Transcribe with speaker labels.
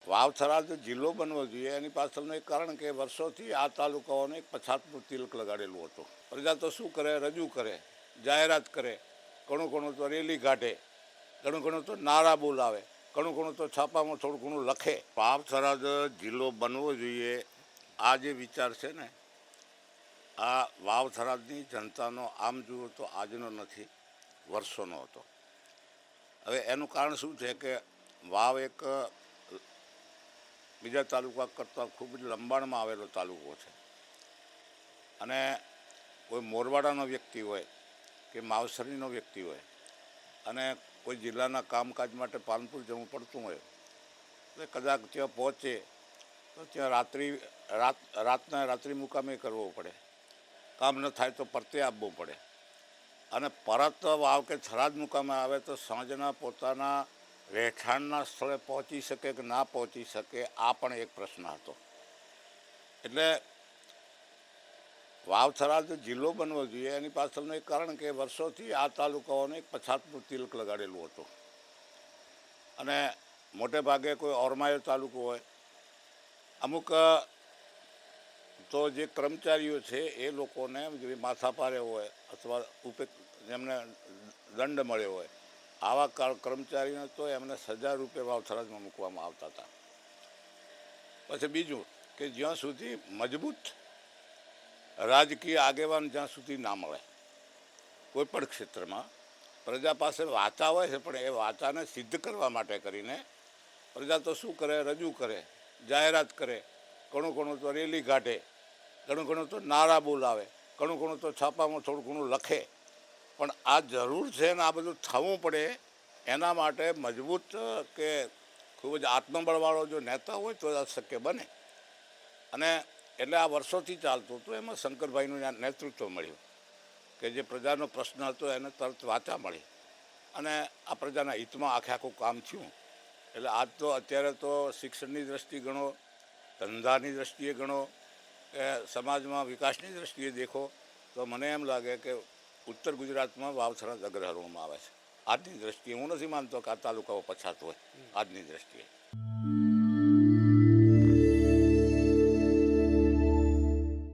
Speaker 1: વાવ-થરાદ જિલ્લો બનવો જોઈએ એની પાછળનું એક કારણ કે વર્ષોથી આ તાલુકાઓને એક પછાતનું તિલક લગાડેલું હતું. પ્રજા તો શું કરે, રજૂ કરે, જાહેરાત કરે, ઘણું ઘણું તો રેલી કાઢે, ઘણું ઘણું તો નારા બોલાવે, ઘણું ઘણું તો છાપામાં થોડું ઘણું લખે. વાવ-થરાદ જિલ્લો બનવો જોઈએ આ જે વિચાર છે ને, આ વાવ-થરાદની જનતાનો આમ જુઓ તો આજનો નથી, વર્ષોનો હતો. હવે એનું કારણ શું છે કે વાવ એક બીજા તાલુકા કરતાં ખૂબ જ લંબાણમાં આવેલો તાલુકો છે અને કોઈ મોરવાડાનો વ્યક્તિ હોય કે માવસરીનો વ્યક્તિ હોય અને કોઈ જિલ્લાના કામકાજ માટે પાલનપુર જવું પડતું હોય તો કદાચ ત્યાં પહોંચે તો ત્યાં રાત્રિ મુકામે કરવો પડે, કામ ન થાય તો પરતે આપવું પડે અને પરત વાવ કે થરાદ મુકામે આવે તો સાંજના પોતાના રહેઠાણના સ્થળે પહોંચી શકે કે ના પહોંચી શકે આ પણ એક પ્રશ્ન હતો. એટલે વાવ-થરાદ જિલ્લો બનવો જોઈએ એની પાછળનું એક કારણ કે વર્ષોથી આ તાલુકાઓને એક પછાતનું તિલક લગાડેલું હતું અને મોટે ભાગે કોઈ ઓરમાયો તાલુકો હોય, અમુક તો જે કર્મચારીઓ છે એ લોકોને માથાપારે હોય અથવા જેમને દંડ મળ્યો હોય આવા કર્મચારીને તો એમને સજા રૂપે વાવ-થરાદમાં મૂકવામાં આવતા હતા. પછી બીજું કે જ્યાં સુધી મજબૂત રાજકીય આગેવાન જ્યાં સુધી ના મળે કોઈ પણ ક્ષેત્રમાં, પ્રજા પાસે વાચા હોય છે પણ એ વાચાને સિદ્ધ કરવા માટે કરીને પ્રજા તો શું કરે, રજૂ કરે, જાહેરાત કરે, ઘણું ઘણું તો રેલી કાઢે, ઘણું ઘણું તો નારા બોલાવે, ઘણું ઘણું તો છાપામાં થોડું ઘણું લખે. પણ આ જરૂર છે ને આ બધું થવું પડે એના માટે મજબૂત કે ખૂબ જ આત્મબળવાળો જો નેતા હોય તો આ શક્ય બને. અને એટલે આ વર્ષોથી ચાલતું હતું. એમાં શંકરભાઈનું નેતૃત્વ મળ્યું કે જે પ્રજાનો પ્રશ્ન હતો એને તરત વાચા મળી અને આ પ્રજાના હિતમાં આખું કામ થયું. એટલે આજ તો અત્યારે તો શિક્ષણની દ્રષ્ટિએ ગણો, ધંધાની દ્રષ્ટિએ ગણો કે સમાજમાં વિકાસની દ્રષ્ટિએ દેખો તો મને એમ લાગે કે ઉત્તર ગુજરાતમાં વાવ-થરાદ અગ્રહરોળમાં આવે છે આજની દ્રષ્ટિએ. હું નથી માનતો કે આ તાલુકાઓ પછાત હોય આજની દ્રષ્ટિએ.